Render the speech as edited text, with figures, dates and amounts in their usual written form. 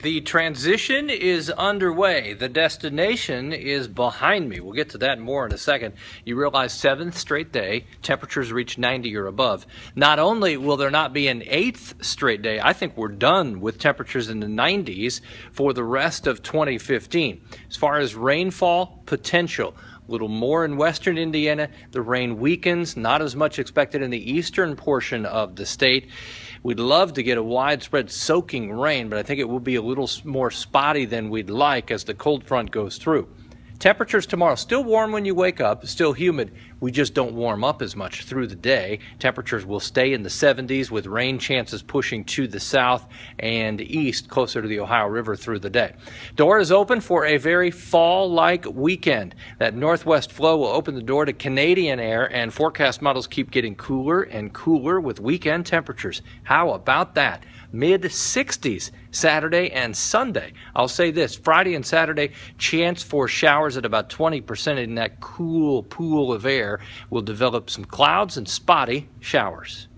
The transition is underway. The destination is behind me. We'll get to that more in a second. You realize 7th straight day, temperatures reach 90 or above. Not only will there not be an 8th straight day, I think we're done with temperatures in the 90s for the rest of 2015. As far as rainfall potential, a little more in western Indiana. The rain weakens, not as much expected in the eastern portion of the state. We'd love to get a widespread soaking rain, but I think it will be a little more spotty than we'd like as the cold front goes through. Temperatures tomorrow, still warm when you wake up, still humid. We just don't warm up as much through the day. Temperatures will stay in the 70s with rain chances pushing to the south and east closer to the Ohio River through the day. Door is open for a very fall-like weekend. That northwest flow will open the door to Canadian air, and forecast models keep getting cooler and cooler with weekend temperatures. How about that? Mid-60s Saturday and Sunday. I'll say this, Friday and Saturday, chance for showers at about 20%, in that cool pool of air will develop some clouds and spotty showers.